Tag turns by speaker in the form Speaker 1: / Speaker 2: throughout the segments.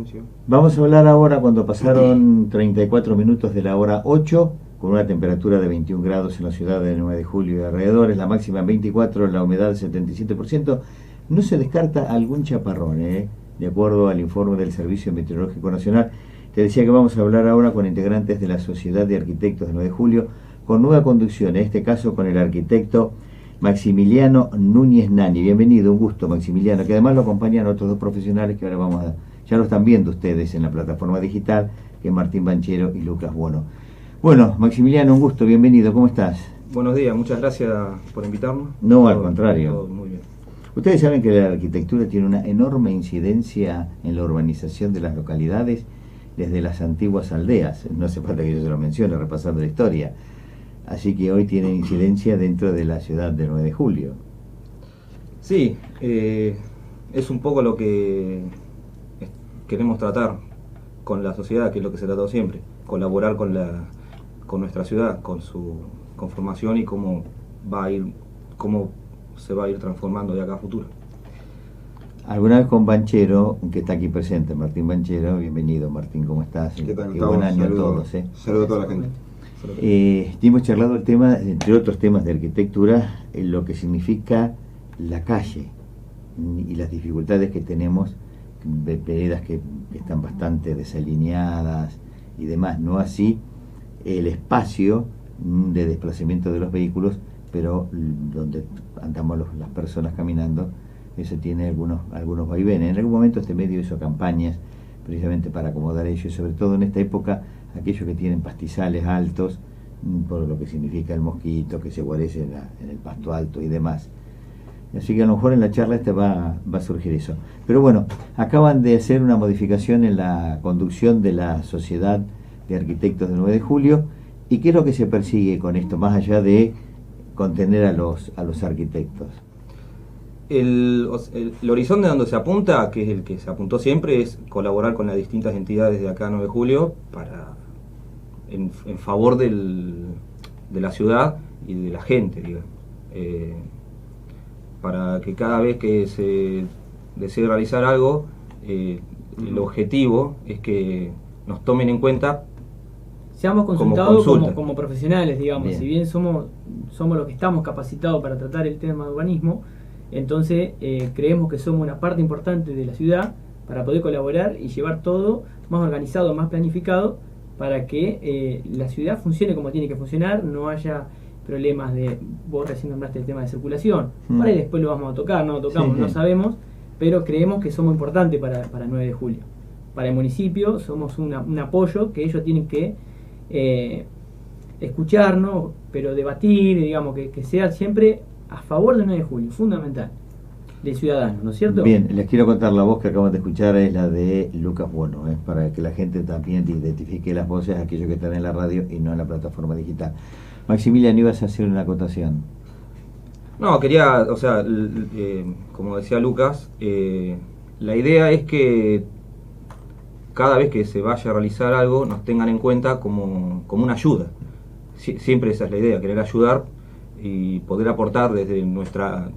Speaker 1: silencio.
Speaker 2: Vamos a hablar ahora cuando pasaron 34 minutos de la hora 8, con una temperatura de 21 grados en la ciudad de 9 de julio y alrededores, la máxima en 24, la humedad del 77%. No se descarta algún chaparrón, de acuerdo al informe del Servicio Meteorológico Nacional. Te decía que vamos a hablar ahora con integrantes de la Sociedad de Arquitectos de 9 de julio, con nueva conducción, en este caso con el arquitecto Maximiliano Núñez Nani. Bienvenido, un gusto, Maximiliano, que además lo acompañan otros dos profesionales que ahora ya lo están viendo ustedes en la plataforma digital, que es Martín Banchero y Lucas Buono. Bueno, Maximiliano, un gusto, bienvenido, ¿cómo estás?
Speaker 1: Buenos días, muchas gracias por invitarnos.
Speaker 2: No, al contrario.
Speaker 1: Todo muy bien.
Speaker 2: Ustedes saben que la arquitectura tiene una enorme incidencia en la urbanización de las localidades desde las antiguas aldeas. No hace falta que yo se lo mencione repasando la historia. Así que hoy tiene incidencia dentro de la ciudad de 9 de julio.
Speaker 1: Sí, es un poco lo que queremos tratar con la sociedad, que es lo que se ha tratado siempre, colaborar con nuestra ciudad, con su conformación y cómo se va a ir transformando de acá a futuro.
Speaker 2: Alguna vez con Banchero, que está aquí presente, Martín Banchero. Bienvenido, Martín, ¿cómo estás?
Speaker 3: ¿Qué tal?
Speaker 2: Y buen año
Speaker 3: Saludo,
Speaker 2: a todos.
Speaker 3: Saludo a toda la gente.
Speaker 2: Hemos charlado el tema, entre otros temas de arquitectura, en lo que significa la calle y las dificultades que tenemos, veredas que están bastante desalineadas y demás, no así el espacio de desplazamiento de los vehículos, pero donde andamos las personas caminando, eso tiene algunos vaivenes. En algún momento este medio hizo campañas precisamente para acomodar ello, y sobre todo en esta época aquellos que tienen pastizales altos, por lo que significa el mosquito que se guarece en el pasto alto y demás. Así que a lo mejor en la charla va a surgir eso. Pero bueno, acaban de hacer una modificación en la conducción de la Sociedad de Arquitectos de 9 de julio. ¿Y qué es lo que se persigue con esto, más allá de contener a los arquitectos?
Speaker 1: El horizonte donde se apunta, que es el que se apuntó siempre, es colaborar con las distintas entidades de acá 9 de julio en favor de la ciudad y de la gente, digamos. Para que cada vez que se desee realizar algo, el objetivo es que nos tomen en cuenta,
Speaker 4: seamos consultados
Speaker 1: consulta.
Speaker 4: como profesionales, digamos.
Speaker 2: Bien.
Speaker 4: Si bien somos los que estamos capacitados para tratar el tema de urbanismo, entonces creemos que somos una parte importante de la ciudad para poder colaborar y llevar todo más organizado, más planificado, para que la ciudad funcione como tiene que funcionar, no haya problemas de, vos recién nombraste el tema de circulación, para ahí después lo vamos a tocar, no lo tocamos,
Speaker 2: Sí.
Speaker 4: no sabemos, pero creemos que somos importantes para 9 de julio. Para el municipio somos un apoyo que ellos tienen que escucharnos, pero debatir, digamos, que sea siempre a favor del 9 de julio, fundamental, del ciudadano, ¿no es cierto?
Speaker 2: Bien, les quiero contar, la voz que acaban de escuchar es la de Lucas Buono, para que la gente también identifique las voces, aquellos que están en la radio y no en la plataforma digital. Maximiliano, ibas a hacer una acotación.
Speaker 1: No, quería, o sea, como decía Lucas, la idea es que cada vez que se vaya a realizar algo nos tengan en cuenta como una ayuda. Siempre esa es la idea, querer ayudar y poder aportar desde nuestra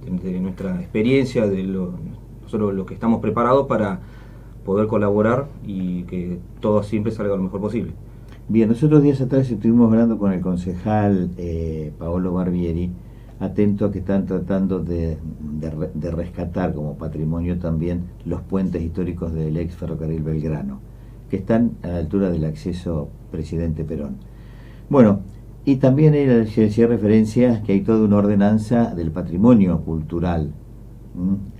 Speaker 1: experiencia, nosotros los que estamos preparados para poder colaborar y que todo siempre salga lo mejor posible.
Speaker 2: Bien, nosotros días atrás estuvimos hablando con el concejal Paolo Barbieri, atento a que están tratando de rescatar como patrimonio también los puentes históricos del ex ferrocarril Belgrano, que están a la altura del acceso Presidente Perón. Bueno, y también él hacía referencia que hay toda una ordenanza del patrimonio cultural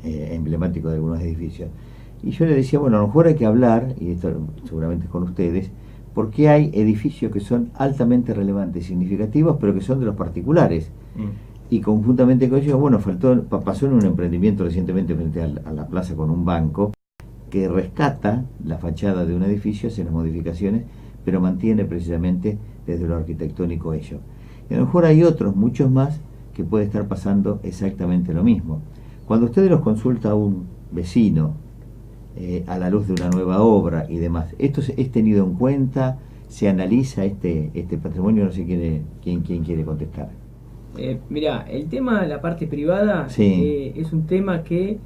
Speaker 2: emblemático de algunos edificios. Y yo le decía, bueno, a lo mejor hay que hablar, y esto seguramente es con ustedes, porque hay edificios que son altamente relevantes, significativos, pero que son de los particulares. Y conjuntamente con ellos, bueno, pasó en un emprendimiento recientemente frente a la plaza con un banco, que rescata la fachada de un edificio, hace las modificaciones, pero mantiene precisamente desde lo arquitectónico ello. Y a lo mejor hay otros, muchos más, que puede estar pasando exactamente lo mismo. Cuando ustedes los consulta a un vecino, a la luz de una nueva obra y demás, ¿esto es tenido en cuenta? ¿Se analiza este patrimonio? No sé quién quiere contestar.
Speaker 4: Mirá, el tema de la parte privada
Speaker 2: Sí.
Speaker 4: es un tema que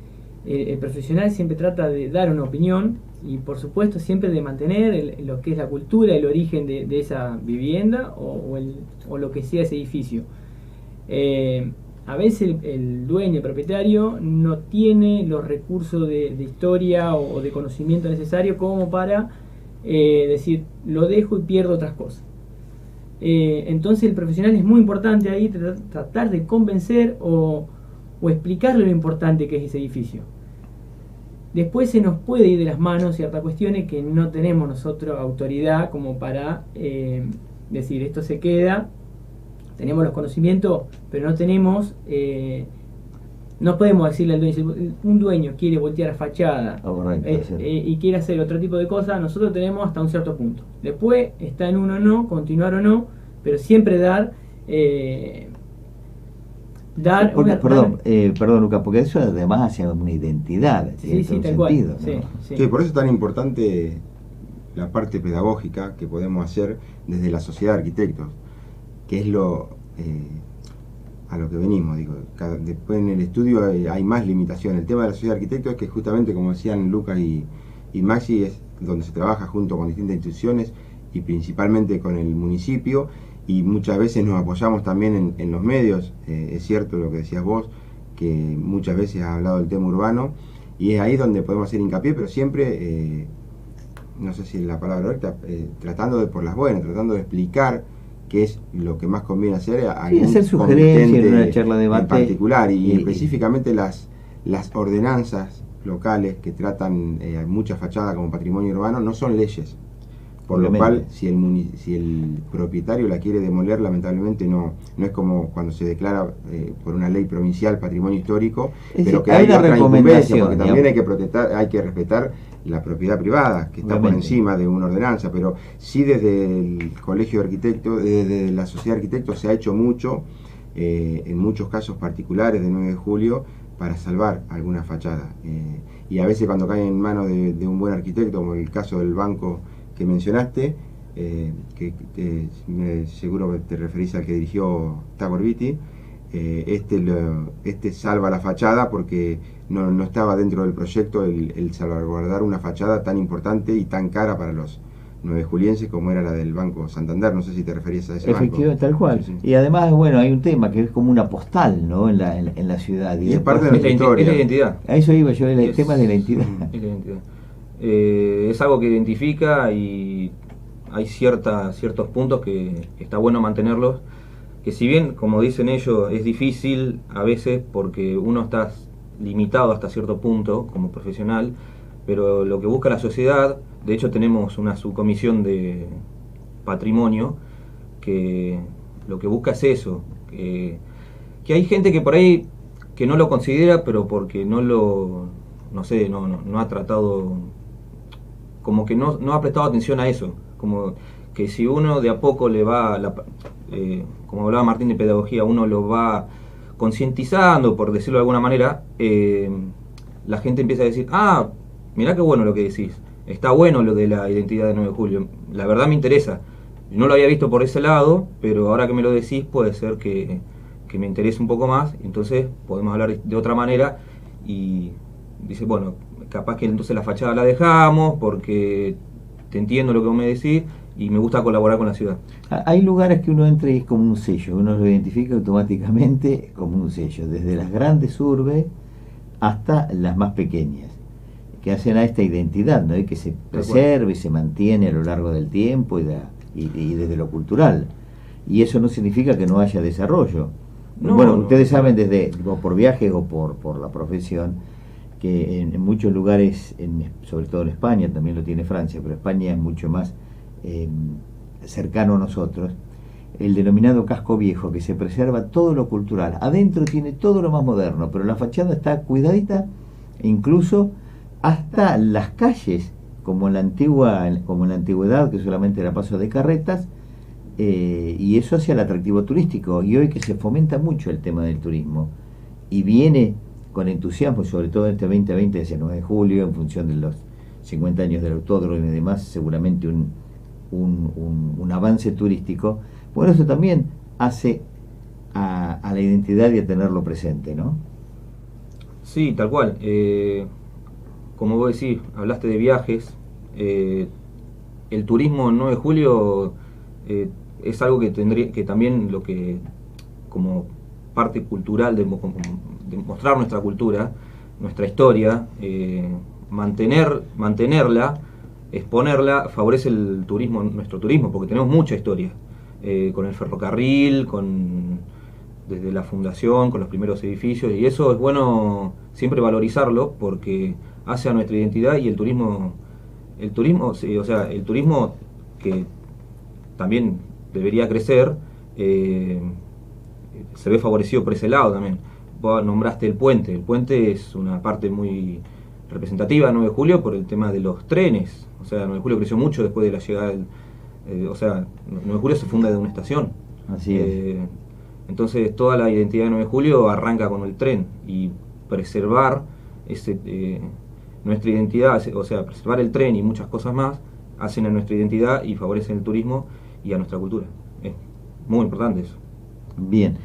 Speaker 4: el profesional siempre trata de dar una opinión y por supuesto siempre de mantener lo que es la cultura, el origen de esa vivienda o lo que sea ese edificio. A veces el dueño, el propietario, no tiene los recursos de historia o de conocimiento necesario como para decir, lo dejo y pierdo otras cosas. Entonces el profesional es muy importante ahí tratar de convencer o explicarle lo importante que es ese edificio. Después se nos puede ir de las manos ciertas cuestiones que no tenemos nosotros autoridad como para decir esto se queda. Tenemos los conocimientos, pero no tenemos, no podemos decirle al dueño, si un dueño quiere voltear la fachada y quiere hacer otro tipo de cosas, nosotros tenemos hasta un cierto punto. Después está en uno o no, continuar o no, pero siempre dar...
Speaker 2: perdón, Lucas, porque eso además hace una identidad,
Speaker 4: sí,
Speaker 2: un
Speaker 4: tal
Speaker 2: sentido,
Speaker 4: cual,
Speaker 2: ¿no?
Speaker 3: Sí, por eso es tan importante la parte pedagógica que podemos hacer desde la sociedad de arquitectos, que es a lo que venimos. Digo, después en el estudio hay más limitaciones. El tema de la sociedad de arquitectos es que justamente, como decían Lucas y Maxi, es donde se trabaja junto con distintas instituciones y principalmente con el municipio, y muchas veces nos apoyamos también en los medios. Es cierto lo que decías vos, que muchas veces has hablado del tema urbano, y es ahí donde podemos hacer hincapié, pero siempre, no sé si es la palabra correcta, tratando de por las buenas, tratando de explicar qué es lo que más conviene hacer a algún
Speaker 2: hacer sugerencias en una charla de debate
Speaker 3: en particular, y específicamente las ordenanzas locales que tratan mucha fachada como patrimonio urbano no son leyes, por lo cual si el propietario la quiere demoler, lamentablemente no es como cuando se declara por una ley provincial patrimonio histórico, pero que hay otra incumbencia, porque también hay que respetar la propiedad privada, que está por encima de una ordenanza. Pero sí, desde el Colegio de Arquitectos, desde la Sociedad de Arquitectos, se ha hecho mucho, en muchos casos particulares de 9 de julio, para salvar alguna fachada. Y a veces cuando cae en manos de un buen arquitecto, como el caso del banco que mencionaste, seguro que te referís al que dirigió Tabor Viti, este salva la fachada porque no estaba dentro del proyecto el salvaguardar una fachada tan importante y tan cara para los 9 julienses como era la del Banco Santander. No sé si te referías a ese banco.
Speaker 2: Efectivamente, tal cual. Sí, sí. Y además, bueno, hay un tema que es como una postal, ¿no? en la ciudad.
Speaker 3: Y es parte de nuestra historia.
Speaker 1: Es la identidad.
Speaker 2: A eso iba yo, el tema de la identidad.
Speaker 1: Es la identidad. Es algo que identifica, y hay ciertos puntos que está bueno mantenerlos, que si bien, como dicen ellos, es difícil a veces porque uno está limitado hasta cierto punto como profesional, pero lo que busca la sociedad, de hecho tenemos una subcomisión de patrimonio que lo que busca es eso, que hay gente que por ahí que no lo considera, pero porque no ha tratado, como que no ha prestado atención a eso, como que si uno de a poco le va, como hablaba Martín de pedagogía, uno lo va concientizando, por decirlo de alguna manera, la gente empieza a decir, mirá qué bueno lo que decís, está bueno lo de la identidad de 9 de julio, la verdad me interesa, no lo había visto por ese lado, pero ahora que me lo decís puede ser que me interese un poco más, entonces podemos hablar de otra manera, y dice, bueno, capaz que entonces la fachada la dejamos porque te entiendo lo que vos me decís y me gusta colaborar con la ciudad.
Speaker 2: Hay lugares que uno entra y es como un sello, uno lo identifica automáticamente como un sello, desde las grandes urbes hasta las más pequeñas, que hacen a esta identidad, ¿no? Y que se preserva y se mantiene a lo largo del tiempo y desde lo cultural. Y eso no significa que no haya desarrollo. Ustedes saben, desde por viajes o por la profesión, que en muchos lugares, sobre todo en España, también lo tiene Francia, pero España es mucho más cercano a nosotros, el denominado casco viejo, que se preserva todo lo cultural. Adentro tiene todo lo más moderno, pero la fachada está cuidadita, e incluso hasta las calles, como en la antigüedad, que solamente era paso de carretas, y eso hacia el atractivo turístico. Y hoy que se fomenta mucho el tema del turismo, y viene con entusiasmo, sobre todo en este 2020, hacia el 9 de julio, en función de los 50 años del autódromo y demás, seguramente un avance turístico. Bueno, eso también hace a la identidad y a tenerlo presente, ¿no?
Speaker 1: Sí, tal cual. Como vos decís, hablaste de viajes, El turismo en 9 de julio es algo que tendría que también lo que como parte cultural de mostrar nuestra cultura, nuestra historia, mantenerla, exponerla, favorece el turismo, nuestro turismo, porque tenemos mucha historia, con el ferrocarril, desde la fundación, con los primeros edificios, y eso es bueno siempre valorizarlo porque hace a nuestra identidad. Y el turismo, sí, o sea, el turismo que también debería crecer, se ve favorecido por ese lado también. Vos nombraste el puente es una parte muy representativa de 9 de julio por el tema de los trenes. O sea, 9 de julio creció mucho después de la llegada o sea, 9 de julio se funda de una estación.
Speaker 2: Así es.
Speaker 1: Entonces toda la identidad de 9 de julio arranca con el tren, y preservar nuestra identidad, o sea, preservar el tren y muchas cosas más, hacen a nuestra identidad y favorecen el turismo y a nuestra cultura. Es muy importante eso.
Speaker 2: Bien,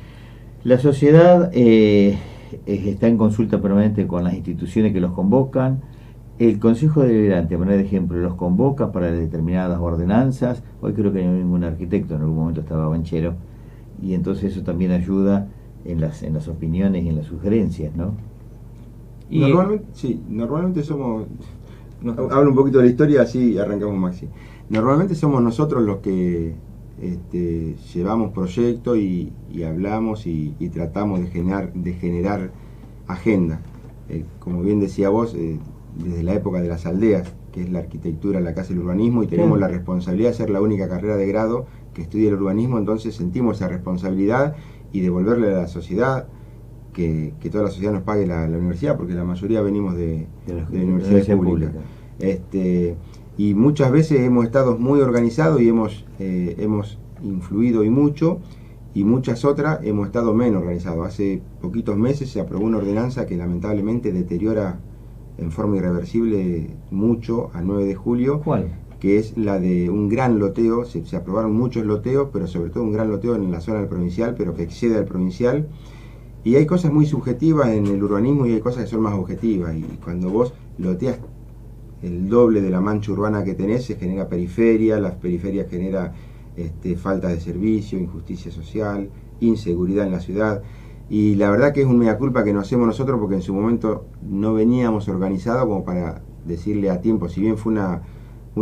Speaker 2: la sociedad está en consulta permanente con las instituciones que los convocan. El Consejo Deliberante, a manera de ejemplo, los convoca para determinadas ordenanzas. Hoy creo que no hay ningún arquitecto, en algún momento estaba Banchero, y entonces eso también ayuda en las opiniones y en las sugerencias, ¿no?
Speaker 3: Y normalmente somos... Hablo un poquito de la historia, así arrancamos, Maxi. Normalmente somos nosotros los que llevamos proyectos y hablamos y tratamos de generar agenda. Como bien decía vos, desde la época de las aldeas, que es la arquitectura, la casa y el urbanismo, y tenemos la responsabilidad de ser la única carrera de grado que estudia el urbanismo, entonces sentimos esa responsabilidad y devolverle a la sociedad, que toda la sociedad nos pague la universidad, porque la mayoría venimos de universidades públicas. Y muchas veces hemos estado muy organizados y hemos influido y mucho, y muchas otras hemos estado menos organizados. Hace poquitos meses se aprobó una ordenanza que lamentablemente deteriora en forma irreversible mucho a 9 de julio.
Speaker 2: ¿Cuál?
Speaker 3: Que es la de un gran loteo. Se aprobaron muchos loteos, pero sobre todo un gran loteo en la zona del provincial, pero que excede al provincial. Y hay cosas muy subjetivas en el urbanismo y hay cosas que son más objetivas. Y cuando vos loteas el doble de la mancha urbana que tenés, se genera periferia, las periferias genera falta de servicio, injusticia social, inseguridad en la ciudad. Y la verdad que es un mea culpa que nos hacemos nosotros, porque en su momento no veníamos organizados como para decirle a tiempo. Si bien fue una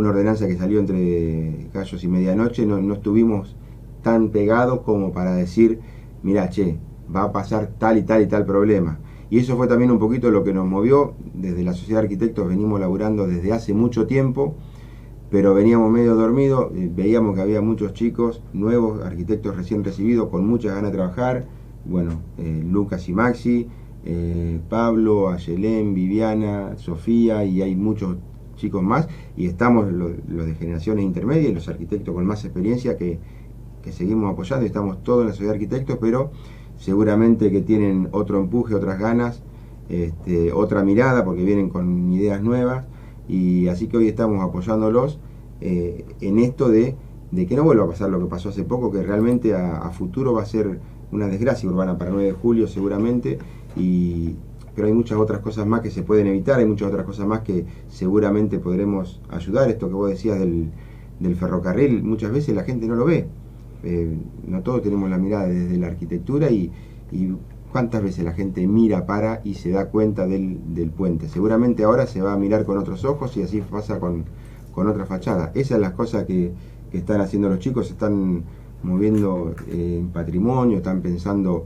Speaker 3: ordenanza que salió entre gallos y medianoche, no estuvimos tan pegados como para decir, mirá, che, va a pasar tal y tal y tal problema. Y eso fue también un poquito lo que nos movió. Desde la Sociedad de Arquitectos venimos laburando desde hace mucho tiempo, pero veníamos medio dormidos. Veíamos que había muchos chicos nuevos, arquitectos recién recibidos, con muchas ganas de trabajar. Bueno, Lucas y Maxi, Pablo, Ayelén, Viviana, Sofía, y hay muchos chicos más, y estamos los de generaciones intermedias y los arquitectos con más experiencia que seguimos apoyando, y estamos todos en la Sociedad de Arquitectos, pero seguramente que tienen otro empuje, otras ganas, otra mirada, porque vienen con ideas nuevas, y así que hoy estamos apoyándolos en esto de que no vuelva a pasar lo que pasó hace poco, que realmente a futuro va a ser una desgracia urbana para 9 de julio seguramente, pero hay muchas otras cosas más que se pueden evitar, hay muchas otras cosas más que seguramente podremos ayudar. Esto que vos decías del ferrocarril, muchas veces la gente no lo ve. No todos tenemos la mirada desde la arquitectura, y cuántas veces la gente mira y se da cuenta del puente. Seguramente ahora se va a mirar con otros ojos, y así pasa con otra fachada. Esas son las cosas que están haciendo los chicos. Están moviendo en patrimonio, están pensando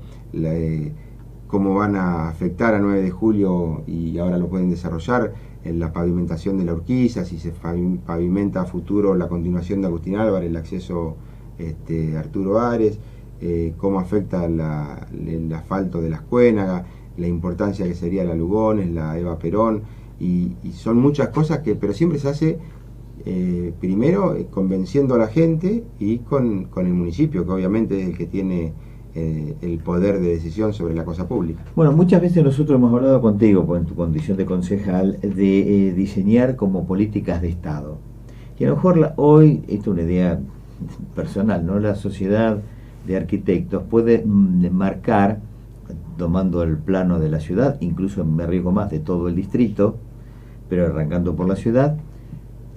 Speaker 3: cómo van a afectar a 9 de julio, y ahora lo pueden desarrollar en la pavimentación de la Urquiza, si se pavimenta a futuro la continuación de Agustín Álvarez, el acceso Arturo Ares, cómo afecta el asfalto de las Cuénagas, la importancia que sería la Lugones, la Eva Perón, y son muchas cosas pero siempre se hace primero convenciendo a la gente y con el municipio, que obviamente es el que tiene el poder de decisión sobre la cosa pública.
Speaker 2: Bueno, muchas veces nosotros hemos hablado contigo, en tu condición de concejal, de diseñar como políticas de Estado. Y a lo mejor hoy, esto es una idea personal, ¿no? La Sociedad de Arquitectos puede marcar, tomando el plano de la ciudad, incluso me arriesgo más, de todo el distrito, pero arrancando por la ciudad,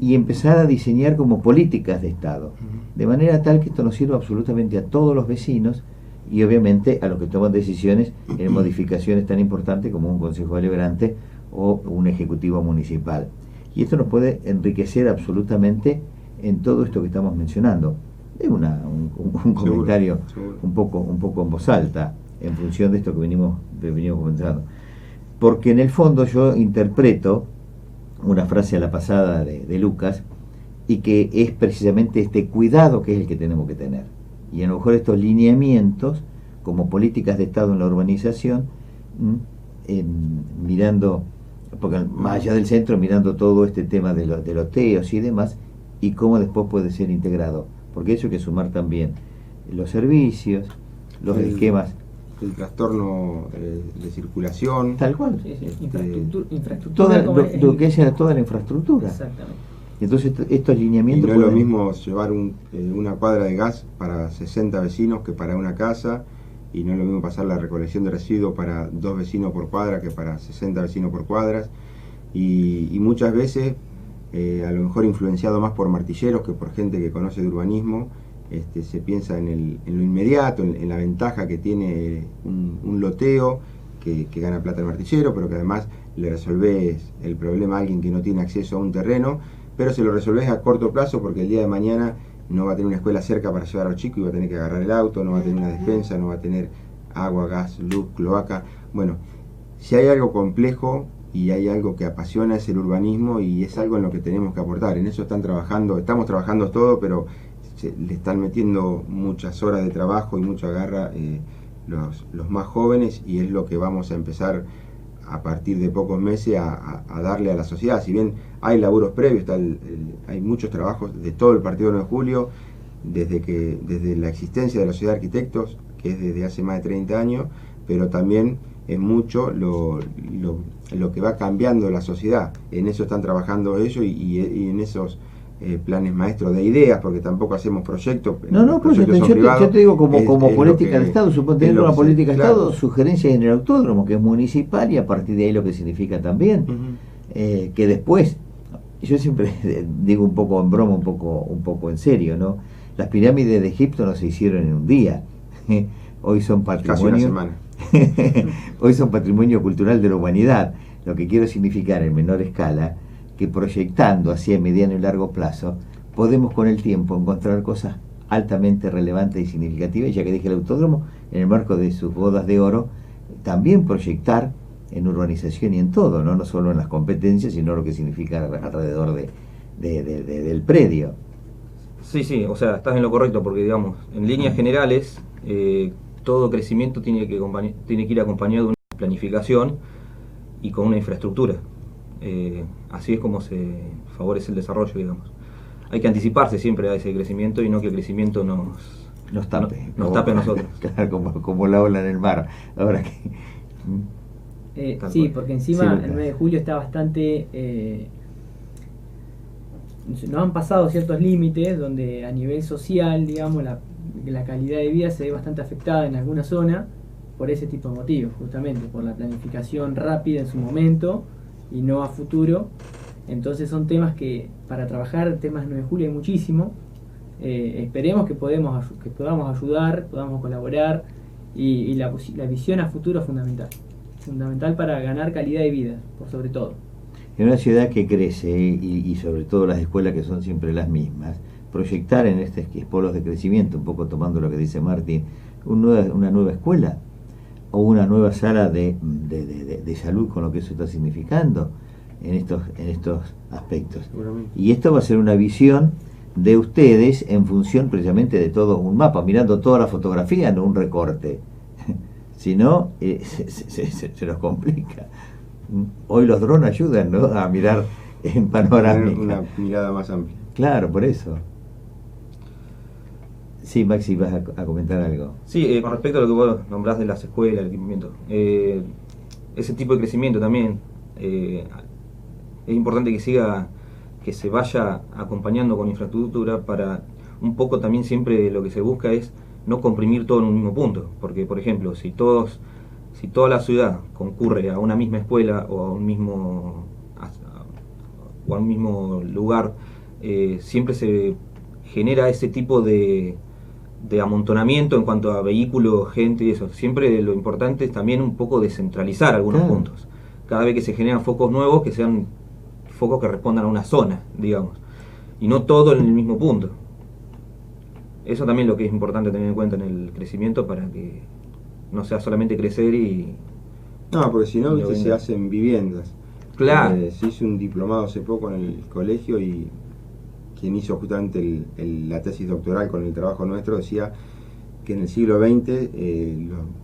Speaker 2: y empezar a diseñar como políticas de Estado, de manera tal que esto nos sirva absolutamente a todos los vecinos y obviamente a los que toman decisiones en modificaciones tan importantes como un consejo deliberante o un ejecutivo municipal. Y esto nos puede enriquecer absolutamente en todo esto que estamos mencionando. Es un comentario
Speaker 3: seguro.
Speaker 2: un poco en voz alta, en función de esto que venimos comentando. Porque en el fondo yo interpreto una frase a la pasada de Lucas, y que es precisamente este cuidado que es el que tenemos que tener. Y a lo mejor estos lineamientos, como políticas de Estado en la urbanización, mirando, porque más allá del centro, mirando todo este tema de los teos y demás, y cómo después puede ser integrado. Porque eso hay que sumar también los servicios, los esquemas.
Speaker 3: El trastorno de circulación.
Speaker 2: Tal cual.
Speaker 4: Sí, infraestructura
Speaker 2: Toda,
Speaker 4: como
Speaker 2: lo que es toda la infraestructura.
Speaker 4: Exactamente.
Speaker 2: Entonces estos
Speaker 3: Y
Speaker 2: lineamientos...
Speaker 3: no es lo mismo llevar una cuadra de gas para 60 vecinos que para una casa, y no es lo mismo pasar la recolección de residuos para 2 vecinos por cuadra que para 60 vecinos por cuadras, y muchas veces, a lo mejor influenciado más por martilleros que por gente que conoce de urbanismo, se piensa en lo inmediato, en la ventaja que tiene un loteo, que gana plata el martillero, pero que además le resolvés el problema a alguien que no tiene acceso a un terreno, pero se lo resolvés a corto plazo porque el día de mañana no va a tener una escuela cerca para llevar a los chicos y va a tener que agarrar el auto, no va a tener una despensa, no va a tener agua, gas, luz, cloaca. Bueno, si hay algo complejo y hay algo que apasiona es el urbanismo, y es algo en lo que tenemos que aportar. En eso estamos trabajando todo, pero le están metiendo muchas horas de trabajo y mucha garra los más jóvenes, y es lo que vamos a empezar a partir de pocos meses a darle a la sociedad. Si bien hay laburos previos, hay muchos trabajos de todo el Partido 9 de Julio, desde la existencia de la Sociedad de Arquitectos, que es desde hace más de 30 años, pero también es mucho lo que va cambiando la sociedad. En eso están trabajando ellos, y en esos planes maestros de ideas, porque tampoco hacemos proyectos.
Speaker 2: Pues yo te digo como política de Estado, supongo tener una política de Estado, sugerencias en el autódromo, que es municipal, y a partir de ahí lo que significa también, que después, yo siempre digo un poco en broma, un poco en serio, ¿no? Las pirámides de Egipto no se hicieron en un día, hoy son patrimonio,
Speaker 3: casi una semana.
Speaker 2: Hoy son patrimonio cultural de la humanidad, lo que quiero significar en menor escala, que proyectando hacia mediano y largo plazo podemos con el tiempo encontrar cosas altamente relevantes y significativas, ya que dije el autódromo, en el marco de sus bodas de oro, también proyectar en urbanización y en todo, no solo en las competencias, sino lo que significa alrededor del predio.
Speaker 1: Sí, o sea, estás en lo correcto, porque digamos, en líneas generales, todo crecimiento tiene que ir acompañado de una planificación y con una infraestructura. Así es como se favorece el desarrollo, digamos. Hay que anticiparse siempre a ese crecimiento y no que el crecimiento nos tape a nosotros.
Speaker 2: Claro, como la ola en el mar. Ahora que...
Speaker 4: sí, porque encima el 9 de julio está bastante... nos han pasado ciertos límites donde a nivel social, digamos, la calidad de vida se ve bastante afectada en alguna zona por ese tipo de motivos, justamente por la planificación rápida en su momento y no a futuro. Entonces son temas que para trabajar temas 9 de julio hay muchísimo. Esperemos que podamos ayudar, podamos colaborar, y la visión a futuro es fundamental para ganar calidad de vida, por sobre todo.
Speaker 2: En una ciudad que crece, y sobre todo las escuelas que son siempre las mismas, proyectar en estos polos de crecimiento, un poco tomando lo que dice Martín, una nueva escuela o una nueva sala de salud, con lo que eso está significando en estos aspectos. Y esto va a ser una visión de ustedes en función precisamente de todo un mapa, mirando toda la fotografía, no un recorte. Si no, se nos complica. Hoy los drones ayudan, ¿no?, a mirar en panorámica.
Speaker 3: Una mirada más amplia.
Speaker 2: Claro, por eso. Sí, Maxi, vas a comentar algo.
Speaker 1: Sí, con respecto a lo que vos nombrás de las escuelas, el equipamiento, ese tipo de crecimiento también es importante que se vaya acompañando con infraestructura, para un poco también siempre lo que se busca es no comprimir todo en un mismo punto, porque por ejemplo, si toda la ciudad concurre a una misma escuela o a un mismo lugar siempre se genera ese tipo de amontonamiento en cuanto a vehículos, gente y eso. Siempre lo importante es también un poco descentralizar algunos puntos. Cada vez que se generan focos nuevos, que sean focos que respondan a una zona, digamos, y no todo en el mismo punto. Eso también es lo que es importante tener en cuenta en el crecimiento, para que no sea solamente crecer y...
Speaker 3: No, porque si no, viste, se hacen viviendas.
Speaker 1: Claro.
Speaker 3: Se hizo un diplomado hace poco en el colegio, y quien hizo justamente la tesis doctoral con el trabajo nuestro decía que en el siglo XX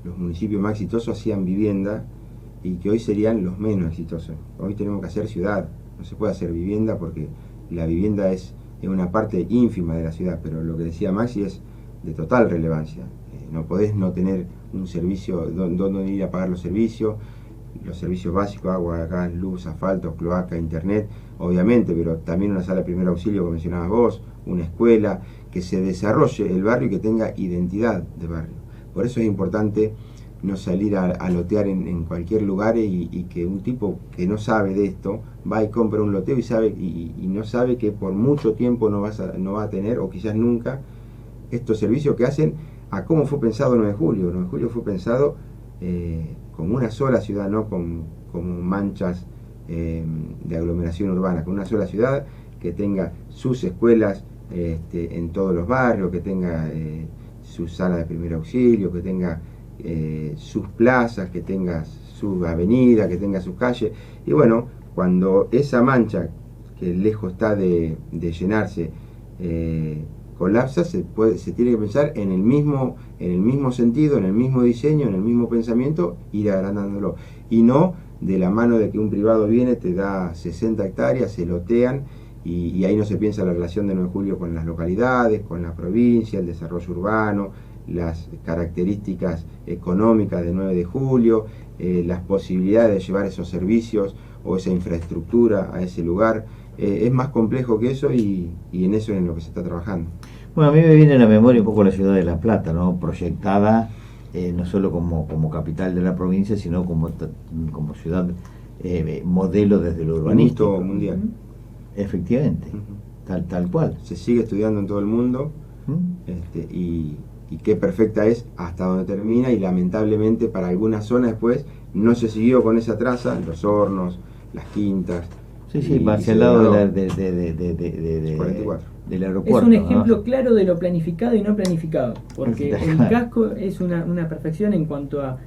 Speaker 3: los municipios más exitosos hacían vivienda, y que hoy serían los menos exitosos. Hoy tenemos que hacer ciudad, no se puede hacer vivienda porque la vivienda es una parte ínfima de la ciudad, pero lo que decía Maxi es de total relevancia. No podés no tener un servicio donde ir a pagar los servicios básicos, agua, gas, luz, asfalto, cloaca, internet, obviamente, pero también una sala de primer auxilio, como mencionabas vos, una escuela, que se desarrolle el barrio y que tenga identidad de barrio. Por eso es importante no salir a lotear en cualquier lugar, y que un tipo que no sabe de esto va y compra un loteo y no sabe que por mucho tiempo no va a tener, o quizás nunca, estos servicios que hacen a cómo fue pensado 9 de julio. 9 de julio fue pensado como una sola ciudad, no como manchas de aglomeración urbana, con una sola ciudad que tenga sus escuelas en todos los barrios, que tenga sus salas de primer auxilio, que tenga sus plazas, que tenga su avenida, que tenga sus calles. Y bueno, cuando esa mancha, que lejos está de llenarse, colapsa, se tiene que pensar en el mismo sentido, en el mismo diseño, en el mismo pensamiento, ir agrandándolo, y no de la mano de que un privado viene, te da 60 hectáreas, se lotean, y ahí no se piensa la relación de 9 de julio con las localidades, con la provincia, el desarrollo urbano, las características económicas de 9 de julio, las posibilidades de llevar esos servicios o esa infraestructura a ese lugar. Es más complejo que eso, y en eso es en lo que se está trabajando.
Speaker 2: Bueno, a mí me viene a la memoria un poco la ciudad de La Plata, ¿no? Proyectada no solo como capital de la provincia, sino como ciudad modelo desde lo urbanístico.
Speaker 3: Un hito mundial.
Speaker 2: Efectivamente, tal cual.
Speaker 3: Se sigue estudiando en todo el mundo, y qué perfecta es hasta donde termina, y lamentablemente para algunas zonas después no se siguió con esa traza, los hornos, las quintas.
Speaker 2: Sí, va hacia el lado del
Speaker 3: 44.
Speaker 2: Del aeropuerto.
Speaker 4: Es un ejemplo claro de lo planificado y no planificado, porque el casco es una perfección en cuanto a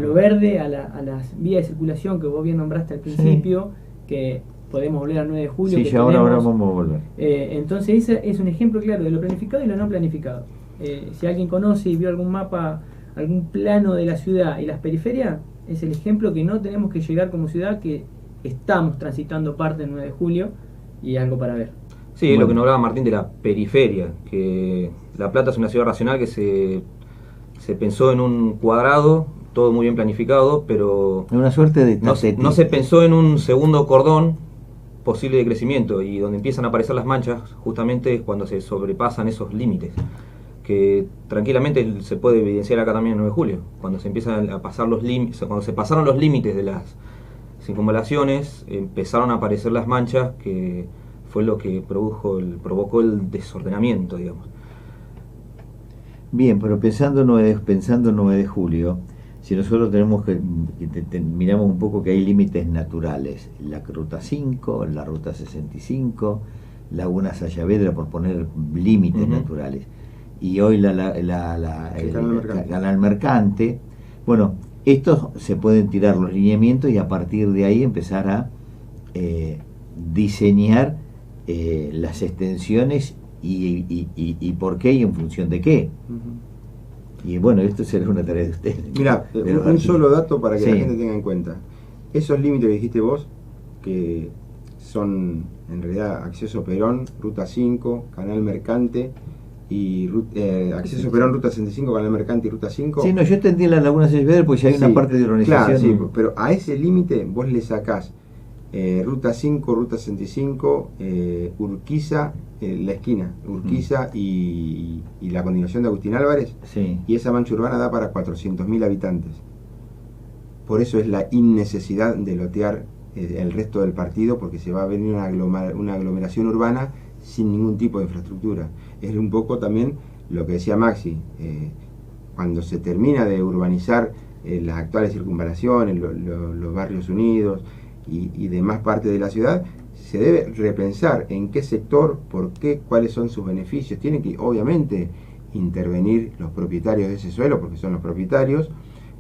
Speaker 4: lo verde, a las vías de circulación que vos bien nombraste al principio, que podemos volver al 9 de julio.
Speaker 2: Sí, ahora vamos a volver.
Speaker 4: Entonces ese es un ejemplo claro de lo planificado y lo no planificado. Si alguien conoce y vio algún mapa, algún plano de la ciudad y las periferias, es el ejemplo que no tenemos que llegar como ciudad, que estamos transitando parte del 9 de julio, y algo para ver.
Speaker 1: Sí, bueno, es lo que nos hablaba Martín de la periferia, que La Plata es una ciudad racional que se pensó en un cuadrado, todo muy bien planificado, pero
Speaker 2: una suerte de
Speaker 1: no se pensó en un segundo cordón posible de crecimiento, y donde empiezan a aparecer las manchas justamente es cuando se sobrepasan esos límites, que tranquilamente se puede evidenciar acá también en 9 de julio, cuando se empiezan a pasar los límites, cuando se pasaron los límites de las circunvalaciones, empezaron a aparecer las manchas, que fue lo que provocó el desordenamiento, digamos.
Speaker 2: Bien, pero pensando 9 de julio, si nosotros tenemos miramos un poco que hay límites naturales, la Ruta 5, la Ruta 65, Laguna Sayavedra, por poner límites naturales, y hoy el Canal Mercante. Bueno, estos se pueden tirar los lineamientos y a partir de ahí empezar a diseñar las extensiones y por qué y en función de qué. Y bueno, esto será una tarea de ustedes.
Speaker 3: Mira, un solo dato para que la gente tenga en cuenta. Esos límites que dijiste vos, que son en realidad Acceso Perón, Ruta 5, Canal Mercante, y Acceso Perón, Ruta 65, Canal Mercante y Ruta 5.
Speaker 2: Sí, no, yo entendí la Laguna Sayavedra porque ya hay una parte de urbanización.
Speaker 3: Claro, sí, pero a ese límite vos le sacás Ruta 5, Ruta 65, Urquiza, la esquina, Urquiza y la continuación de Agustín Álvarez, y esa mancha urbana da para 400.000 habitantes. Por eso es la innecesidad de lotear el resto del partido, porque se va a venir una aglomeración urbana sin ningún tipo de infraestructura. Es un poco también lo que decía Maxi, cuando se termina de urbanizar las actuales circunvalaciones, los barrios unidos y demás partes de la ciudad, se debe repensar en qué sector, por qué, cuáles son sus beneficios. Tienen que, obviamente, intervenir los propietarios de ese suelo, porque son los propietarios,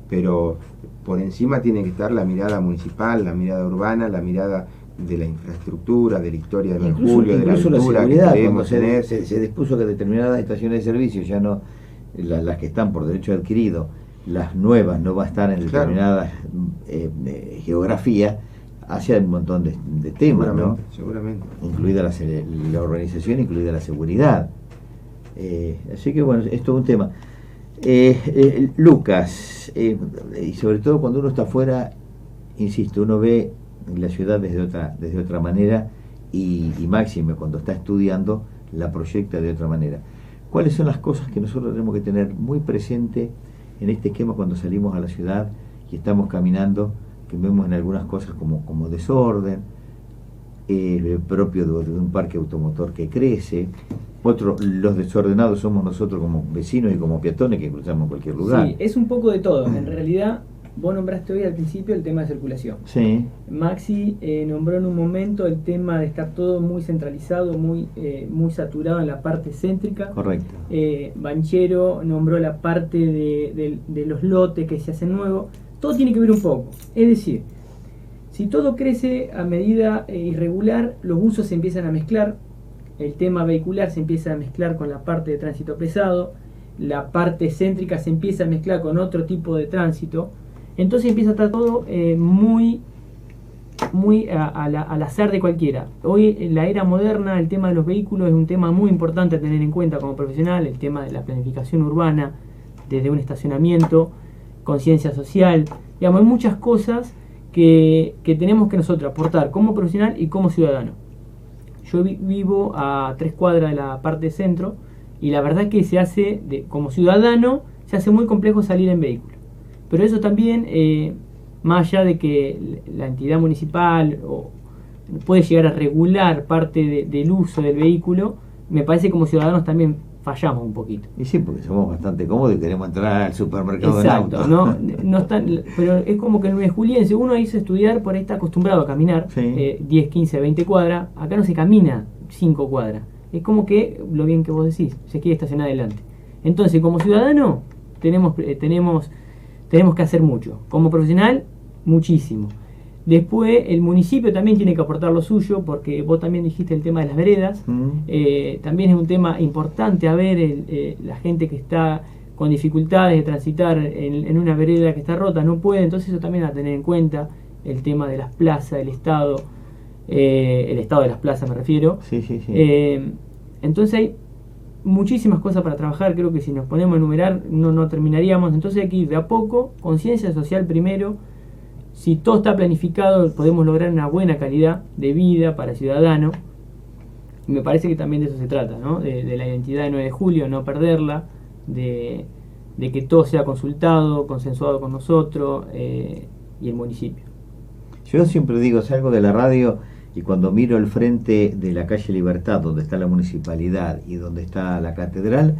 Speaker 3: pero por encima tiene que estar la mirada municipal, la mirada urbana, la mirada de la infraestructura, de la historia del Julio, de la cultura que debemos tener.
Speaker 2: Se dispuso que determinadas estaciones de servicio, ya no las que están por derecho adquirido, las nuevas no va a estar en determinadas geografías, hacia un montón de temas, ¿no?
Speaker 3: Seguramente.
Speaker 2: Incluida la organización, incluida la seguridad. Así que bueno, esto es un tema. Lucas, y sobre todo cuando uno está afuera, insisto, uno ve la ciudad desde otra manera y máxime cuando está estudiando la proyecta de otra manera. ¿Cuáles son las cosas que nosotros tenemos que tener muy presente en este esquema cuando salimos a la ciudad y estamos caminando, que vemos en algunas cosas como desorden, propio de un parque automotor que crece? Los desordenados somos nosotros como vecinos y como peatones que cruzamos en cualquier lugar.
Speaker 4: Sí, es un poco de todo. En realidad, vos nombraste hoy al principio el tema de circulación.
Speaker 2: Sí.
Speaker 4: Maxi nombró en un momento el tema de estar todo muy centralizado, muy saturado en la parte céntrica.
Speaker 2: Correcto.
Speaker 4: Banchero nombró la parte de los lotes que se hacen nuevos. Todo tiene que ver un poco. Es decir, si todo crece a medida irregular, los usos se empiezan a mezclar. El tema vehicular se empieza a mezclar con la parte de tránsito pesado, la parte céntrica se empieza a mezclar con otro tipo de tránsito, entonces empieza a estar todo muy al azar de cualquiera. Hoy en la era moderna el tema de los vehículos es un tema muy importante a tener en cuenta como profesional, el tema de la planificación urbana, desde un estacionamiento, conciencia social, digamos, hay muchas cosas que tenemos que nosotros aportar como profesional y como ciudadano. Yo vivo a 3 cuadras de la parte centro y la verdad es que se hace, como ciudadano, se hace muy complejo salir en vehículo. Pero eso también, más allá de que la entidad municipal puede llegar a regular parte del uso del vehículo, me parece que como ciudadanos también fallamos un poquito.
Speaker 2: Y sí, porque somos bastante cómodos y queremos entrar al supermercado.
Speaker 4: Exacto,
Speaker 2: en auto.
Speaker 4: no están, pero es como que en el juliense uno irse a estudiar, por ahí está acostumbrado a caminar 10, 15, 20 cuadras, acá no se camina 5 cuadras, es como que, lo bien que vos decís, se quiere estacionar adelante. Entonces, como ciudadano, tenemos que hacer mucho, como profesional, muchísimo. Después el municipio también tiene que aportar lo suyo, porque vos también dijiste el tema de las veredas. También es un tema importante a ver la gente que está con dificultades de transitar en una vereda que está rota, no puede, entonces eso también a tener en cuenta, el tema de las plazas, el estado de las plazas me refiero.
Speaker 2: Sí.
Speaker 4: Entonces hay muchísimas cosas para trabajar, creo que si nos ponemos a enumerar no terminaríamos, entonces hay que ir de a poco, conciencia social primero. Si todo está planificado, podemos lograr una buena calidad de vida para el ciudadano. Y me parece que también de eso se trata, ¿no? De la identidad de 9 de julio, no perderla, de que todo sea consultado, consensuado con nosotros y el municipio.
Speaker 2: Yo siempre digo, salgo de la radio y cuando miro el frente de la calle Libertad, donde está la municipalidad y donde está la catedral,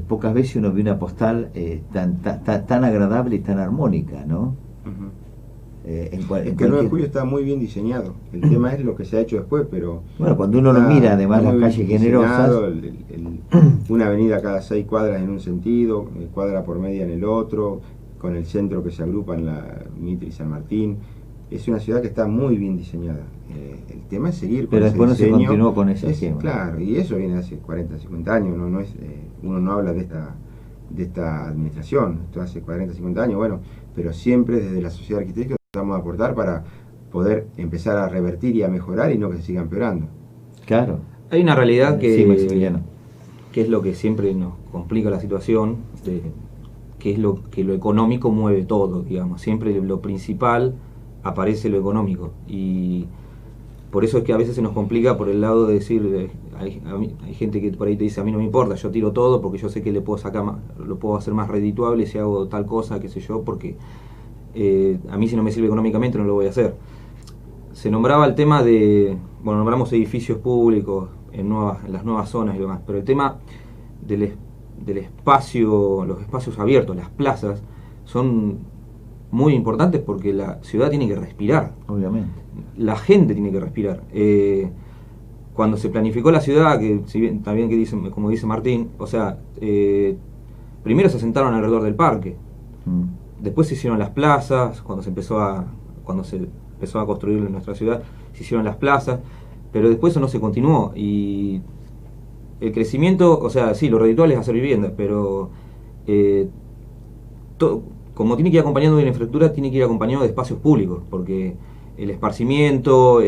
Speaker 2: pocas veces uno ve una postal tan agradable y tan armónica, ¿no?
Speaker 3: Es que el 9 de julio está muy bien diseñado. El tema es lo que se ha hecho después, pero...
Speaker 2: Bueno, cuando uno lo mira, además las calles generosas...
Speaker 3: Una avenida cada 6 cuadras en un sentido, cuadra por media en el otro, con el centro que se agrupa en la Mitre y San Martín. Es una ciudad que está muy bien diseñada. El tema es seguir con ese diseño. Pero después no se continuó con ese esquema. Claro, y eso viene hace 40, 50 años. Uno no habla de esta administración, esto hace 40, 50 años, bueno, pero siempre desde la sociedad arquitectónica vamos a aportar para poder empezar a revertir y a mejorar y no que se siga empeorando.
Speaker 2: Claro.
Speaker 1: Hay una realidad que
Speaker 2: es
Speaker 1: lo que siempre nos complica la situación, que es lo económico mueve todo, digamos. Siempre lo principal aparece lo económico. Y por eso es que a veces se nos complica por el lado de decir, hay gente que por ahí te dice, a mí no me importa, yo tiro todo porque yo sé que le puedo sacar más, lo puedo hacer más redituable si hago tal cosa, qué sé yo, porque a mí si no me sirve económicamente no lo voy a hacer. Se nombraba el tema nombramos edificios públicos, en las nuevas zonas y demás. Pero el tema del espacio, los espacios abiertos, las plazas, son muy importantes porque la ciudad tiene que respirar.
Speaker 2: Obviamente.
Speaker 1: La gente tiene que respirar. Cuando se planificó la ciudad, que si bien, también que dice, como dice Martín, o sea, primero se sentaron alrededor del parque, después se hicieron las plazas, cuando se empezó a construir en nuestra ciudad, se hicieron las plazas, pero después eso no se continuó, y el crecimiento, o sea, sí, lo reditual es hacer vivienda, pero como tiene que ir acompañado de una infraestructura, tiene que ir acompañado de espacios públicos, porque el esparcimiento,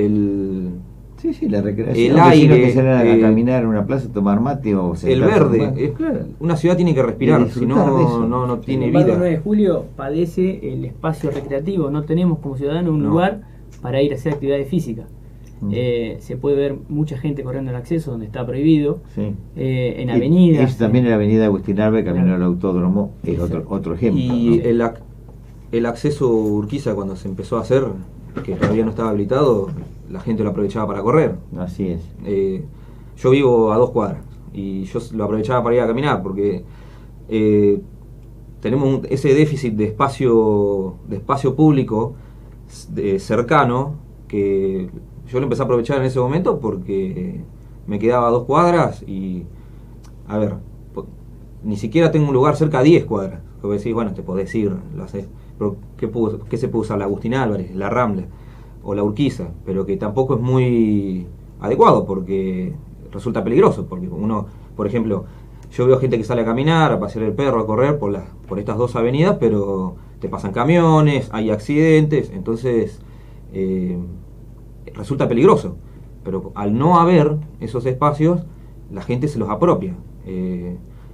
Speaker 2: Sí, la recreación.
Speaker 1: El aire,
Speaker 2: que salen a caminar en una plaza, tomar mate o
Speaker 1: el verde.
Speaker 2: Claro.
Speaker 1: Una ciudad tiene que respirar, si no, no tiene
Speaker 4: vida. El
Speaker 1: 9
Speaker 4: de julio padece el espacio recreativo. No tenemos como ciudadanos un lugar para ir a hacer actividades físicas. Se puede ver mucha gente corriendo el acceso donde está prohibido.
Speaker 2: Sí.
Speaker 4: En avenidas.
Speaker 2: Y también en la avenida Agustín Alves, camino al autódromo, es otro ejemplo.
Speaker 1: Y el acceso Urquiza, cuando se empezó a hacer, que todavía no estaba habilitado, la gente lo aprovechaba para correr.
Speaker 2: Así es.
Speaker 1: Yo vivo a 2 cuadras y yo lo aprovechaba para ir a caminar porque tenemos ese déficit de espacio público cercano, que yo lo empecé a aprovechar en ese momento porque me quedaba a 2 cuadras y, a ver, ni siquiera tengo un lugar cerca a 10 cuadras. Porque decís, bueno, te podés ir, lo haces, pero ¿qué se puede usar? La Agustín Álvarez, la Rambla o la Urquiza, pero que tampoco es muy adecuado porque resulta peligroso, porque uno, por ejemplo, yo veo gente que sale a caminar, a pasear el perro, a correr por estas 2 avenidas, pero te pasan camiones, hay accidentes, entonces resulta peligroso, pero al no haber esos espacios, la gente se los apropia.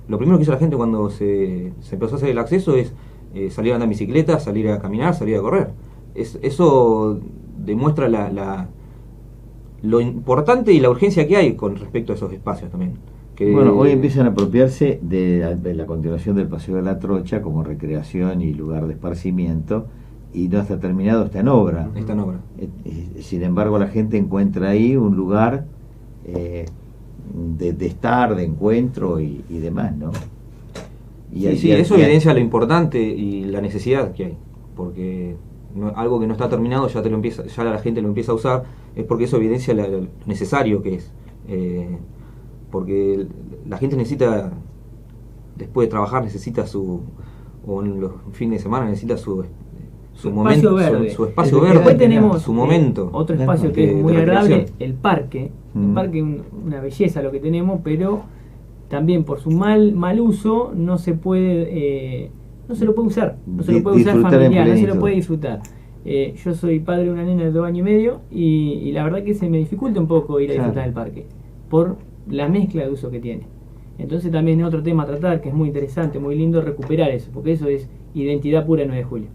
Speaker 1: Lo primero que hizo la gente cuando se empezó a hacer el acceso es salir a andar en bicicleta, salir a caminar, salir a correr. Eso demuestra lo importante y la urgencia que hay con respecto a esos espacios también.
Speaker 2: Bueno, hoy empiezan a apropiarse de la continuación del Paseo de la Trocha como recreación y lugar de esparcimiento, y no está terminado, está en obra.
Speaker 1: Está en obra.
Speaker 2: Sin embargo, la gente encuentra ahí un lugar de estar, de encuentro y demás, ¿no?
Speaker 1: Eso evidencia lo importante y la necesidad que hay, porque algo que no está terminado ya la gente lo empieza a usar, es porque eso evidencia lo necesario que es, porque la gente necesita, después de trabajar, necesita o en los fines de semana necesita su momento, su espacio verde,
Speaker 4: después tenemos
Speaker 1: su momento.
Speaker 4: Otro espacio que es muy agradable, el parque. El parque es una belleza lo que tenemos, pero también por su mal uso no se puede no se lo puede usar, no se lo puede usar familiar, no se lo puede disfrutar. Yo soy padre de una nena de 2 años y medio y la verdad que se me dificulta un poco ir a disfrutar del parque por la mezcla de uso que tiene. Entonces también es otro tema a tratar, que es muy interesante, muy lindo recuperar eso, porque eso es identidad pura 9 de julio.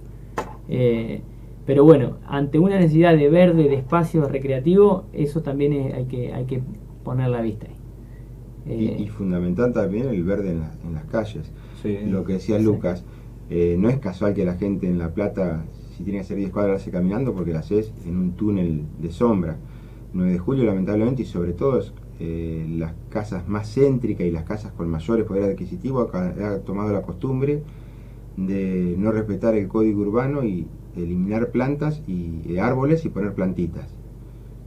Speaker 4: Pero bueno, ante una necesidad de verde, de espacio recreativo, eso también hay que poner la vista ahí.
Speaker 3: Y fundamental también el verde en las calles.
Speaker 1: Sí,
Speaker 3: lo que decía Lucas, no es casual que la gente en La Plata, si tiene que hacer 10 cuadras, la hace caminando, porque la haces en un túnel de sombra. 9 de julio, lamentablemente, y sobre todo las casas más céntricas y las casas con mayores poder adquisitivo ha tomado la costumbre de no respetar el código urbano y eliminar plantas y árboles y poner plantitas.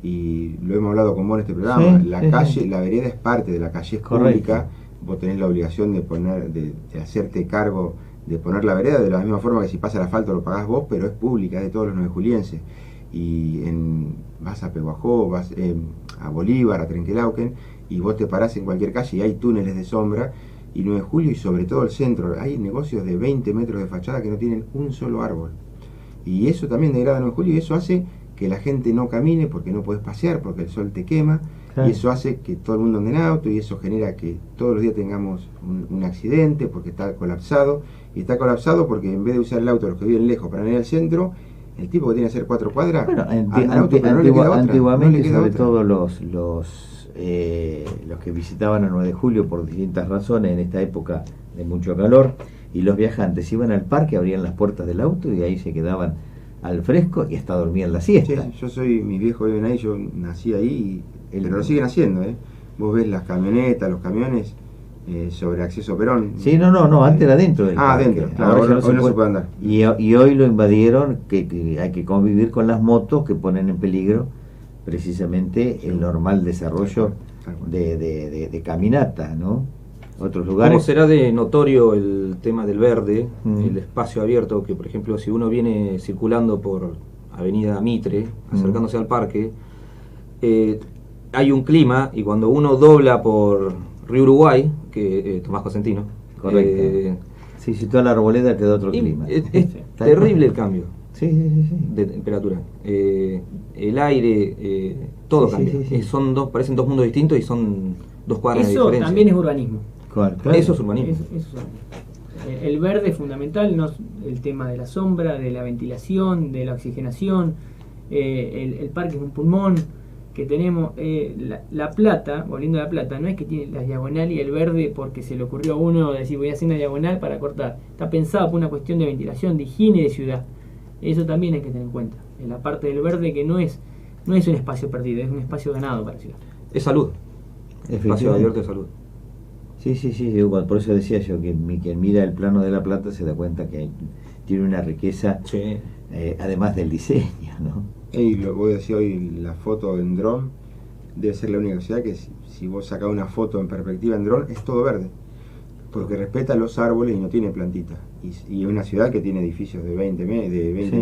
Speaker 3: Y lo hemos hablado con vos en este programa, la vereda es parte de la calle, es pública. Vos tenés la obligación de hacerte cargo de poner la vereda, de la misma forma que si pasa el asfalto lo pagás vos, pero es pública, es de todos los 9 julienses. Y vas a Peguajó, vas a Bolívar, a Trenquelauquen, y vos te parás en cualquier calle y hay túneles de sombra, y 9 de julio y sobre todo el centro, hay negocios de 20 metros de fachada que no tienen un solo árbol. Y eso también degrada 9 de julio, y eso hace que la gente no camine porque no podés pasear, porque el sol te quema, y eso hace que todo el mundo ande en auto, y eso genera que todos los días tengamos un accidente porque está colapsado, y está colapsado porque en vez de usar el auto los que viven lejos para ir al centro, el tipo que tiene que hacer 4 cuadras,
Speaker 2: bueno,
Speaker 3: antiguamente,
Speaker 2: sobre todo los que visitaban el 9 de julio por distintas razones en esta época de mucho calor, y los viajantes iban al parque, abrían las puertas del auto y ahí se quedaban al fresco y hasta dormían la siesta.
Speaker 3: Sí, mis viejos viven ahí, yo nací ahí, pero lo siguen haciendo, vos ves las camionetas, los camiones sobre acceso Perón.
Speaker 2: Sí, no, antes era dentro del parque.
Speaker 3: Dentro, claro,
Speaker 2: Ahora
Speaker 3: hoy no se puede andar.
Speaker 2: Y hoy lo invadieron, que hay que convivir con las motos que ponen en peligro precisamente el normal desarrollo de caminata, ¿no? Otros lugares.
Speaker 1: ¿Cómo será de notorio el tema del verde, el espacio abierto? Que por ejemplo, si uno viene circulando por Avenida Mitre, acercándose al parque, hay un clima, y cuando uno dobla por Río Uruguay, que Tomás Cosentino,
Speaker 2: correcto. Sí, toda la arboleda te da otro clima.
Speaker 1: Es terrible el cambio.
Speaker 2: Sí.
Speaker 1: De temperatura. El aire, todo cambia.
Speaker 2: Sí.
Speaker 1: Parecen dos mundos distintos y son 2 cuadras de diferencia.
Speaker 4: Eso también es urbanismo.
Speaker 2: Claro.
Speaker 1: Eso es urbanismo.
Speaker 4: Eso es urbanismo. El verde es fundamental, no el tema de la sombra, de la ventilación, de la oxigenación. El parque es un pulmón que tenemos. La Plata, volviendo a La Plata, no es que tiene la diagonal y el verde porque se le ocurrió a uno decir voy a hacer una diagonal para cortar. Está pensado por una cuestión de ventilación, de higiene de ciudad. Eso también hay que tener en cuenta. En la parte del verde que no es un espacio perdido, es un espacio ganado para la ciudad.
Speaker 1: Es salud. Espacio abierto de salud.
Speaker 2: Sí, por eso decía yo que quien mira el plano de La Plata se da cuenta que tiene una riqueza, además del diseño, ¿no?
Speaker 3: Y lo voy a decir hoy, la foto en dron debe ser la única ciudad que si vos sacás una foto en perspectiva en dron es todo verde, porque respeta los árboles y no tiene plantitas. Y es una ciudad que tiene edificios de 20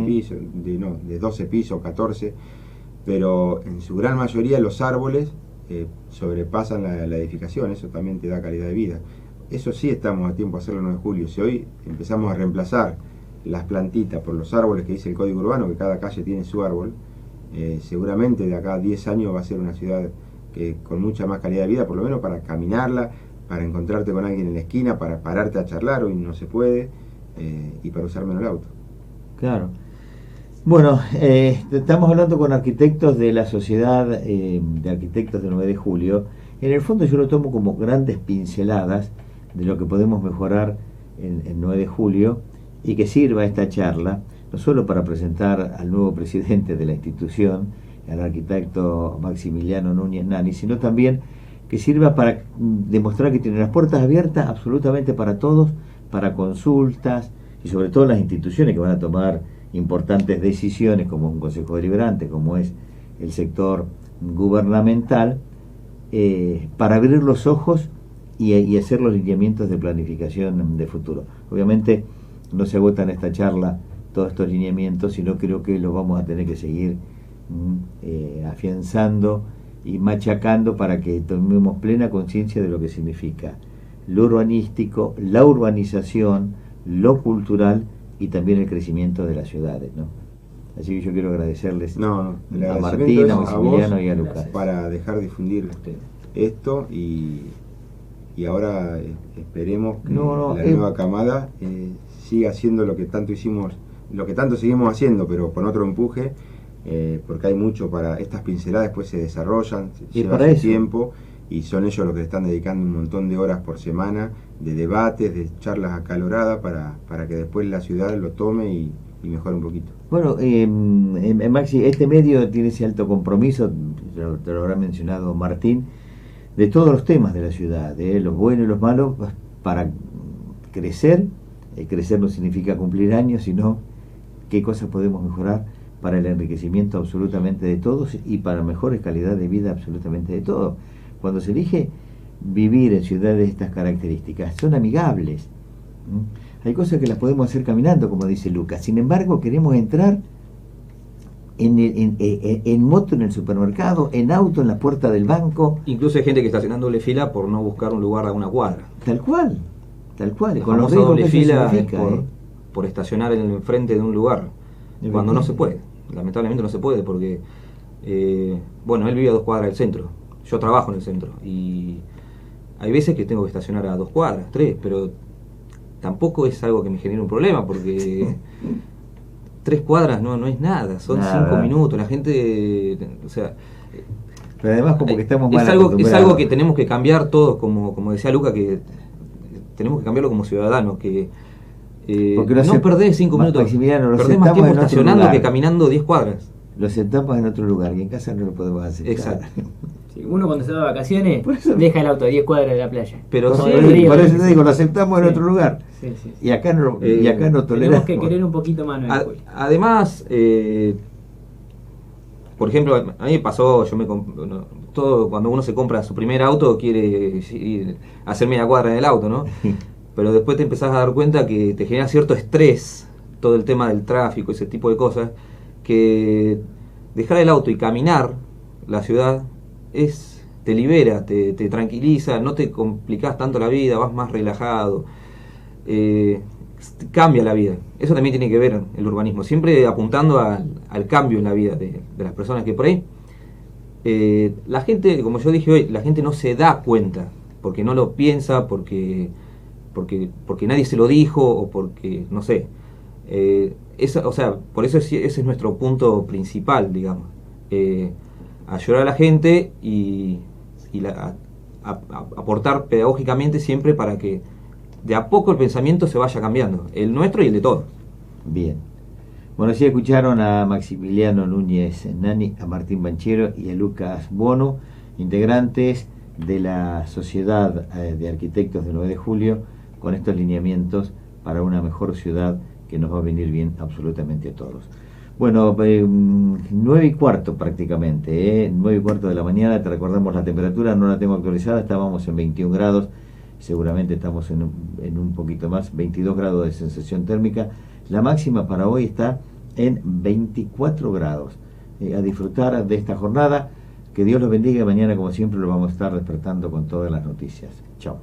Speaker 3: pisos, de 12 pisos, 14, pero en su gran mayoría los árboles sobrepasan la edificación. Eso también te da calidad de vida. Eso sí estamos a tiempo de hacerlo el 9 de julio. Si hoy empezamos a reemplazar las plantitas por los árboles que dice el Código Urbano, que cada calle tiene su árbol, seguramente de acá a 10 años va a ser una ciudad que con mucha más calidad de vida, por lo menos para caminarla, para encontrarte con alguien en la esquina, para pararte a charlar, hoy no se puede, y para usar menos el auto.
Speaker 2: Claro. Bueno, estamos hablando con arquitectos de la Sociedad de Arquitectos del 9 de Julio. En el fondo yo lo tomo como grandes pinceladas de lo que podemos mejorar en 9 de julio, y que sirva esta charla no solo para presentar al nuevo presidente de la institución, al arquitecto Maximiliano Núñez Nani, sino también que sirva para demostrar que tiene las puertas abiertas absolutamente para todos, para consultas, y sobre todo las instituciones que van a tomar importantes decisiones, como un consejo deliberante, como es el sector gubernamental, para abrir los ojos y hacer los lineamientos de planificación de futuro. Obviamente no se agota en esta charla todos estos lineamientos, sino creo que los vamos a tener que seguir afianzando y machacando para que tomemos plena conciencia de lo que significa lo urbanístico, la urbanización, lo cultural y también el crecimiento de las ciudades, ¿no? Así que yo quiero agradecerles a Martín, a Maximiliano y a Lucas
Speaker 3: para dejar difundir esto, y ahora esperemos que la nueva camada siga haciendo lo que tanto hicimos, lo que tanto seguimos haciendo, pero con otro empuje, porque hay mucho para estas pinceladas, después se desarrollan, lleva su tiempo, y son ellos los que le están dedicando un montón de horas por semana, de debates, de charlas acaloradas, para que después la ciudad lo tome y mejore un poquito.
Speaker 2: Bueno, Maxi, este medio tiene ese alto compromiso, te lo habrá mencionado Martín, de todos los temas de la ciudad, los buenos y los malos, para crecer. Crecer no significa cumplir años, sino qué cosas podemos mejorar para el enriquecimiento absolutamente de todos y para mejores calidad de vida absolutamente de todos. Cuando se elige vivir en ciudades de estas características, son amigables. Hay cosas que las podemos hacer caminando, como dice Lucas. Sin embargo, queremos entrar en moto en el supermercado, en auto en la puerta del banco.
Speaker 1: Incluso hay gente que está haciendo doble fila por no buscar un lugar a una cuadra.
Speaker 2: Tal cual.
Speaker 1: Con los doble fila por estacionar en el frente de un lugar, cuando no se puede. Lamentablemente no se puede, porque él vive a 2 cuadras del centro, yo trabajo en el centro, y hay veces que tengo que estacionar a 2 cuadras, 3, pero tampoco es algo que me genere un problema, porque 3 cuadras no es nada, son 5 minutos, la gente, o sea,
Speaker 2: pero además como que estamos mal
Speaker 1: es algo que tenemos que cambiar todos, como decía Luca, que tenemos que cambiarlo como ciudadanos, que no perdés 5 minutos, perdés más tiempo estacionando que caminando 10 cuadras.
Speaker 2: Lo sentamos en otro lugar y en casa no lo podemos hacer.
Speaker 1: Exacto.
Speaker 4: Sí, uno cuando se va de vacaciones
Speaker 2: Por eso-
Speaker 4: deja el auto a 10 cuadras de la playa.
Speaker 1: Pero
Speaker 2: por,
Speaker 1: sí,
Speaker 2: por eso te digo, lo aceptamos en
Speaker 4: Sí.
Speaker 2: otro lugar.
Speaker 4: Sí, sí, sí.
Speaker 2: Y acá no, y acá no
Speaker 4: Tenemos
Speaker 2: toleramos.
Speaker 4: que querer un poquito más, ¿no?
Speaker 1: Además, por ejemplo, a mí me pasó, todo cuando uno se compra su primer auto quiere hacer media cuadra en el auto, ¿no? Pero después te empezás a dar cuenta que te genera cierto estrés todo el tema del tráfico, ese tipo de cosas, que dejar el auto y caminar la ciudad te libera, te tranquiliza, no te complicás tanto la vida, vas más relajado, cambia la vida. Eso también tiene que ver el urbanismo, siempre apuntando al cambio en la vida de las personas, que por ahí la gente, como yo dije hoy, la gente no se da cuenta, porque no lo piensa, porque nadie se lo dijo, o porque, no sé. O sea, por eso ese es nuestro punto principal, digamos. Ayudar a la gente y aportar pedagógicamente siempre para que de a poco el pensamiento se vaya cambiando, el nuestro y el de todos.
Speaker 2: Bien. Bueno, sí escucharon a Maximiliano Núñez Nani, a Martín Banchero y a Lucas Bono, integrantes de la Sociedad de Arquitectos del 9 de Julio, con estos lineamientos para una mejor ciudad que nos va a venir bien absolutamente a todos. Bueno, 9:15 prácticamente, 9:15 de la mañana. Te recordamos la temperatura, no la tengo actualizada, estábamos en 21 grados, seguramente estamos en un poquito más, 22 grados de sensación térmica. La máxima para hoy está en 24 grados. A disfrutar de esta jornada, que Dios los bendiga. Mañana, como siempre, lo vamos a estar despertando con todas las noticias. Chao.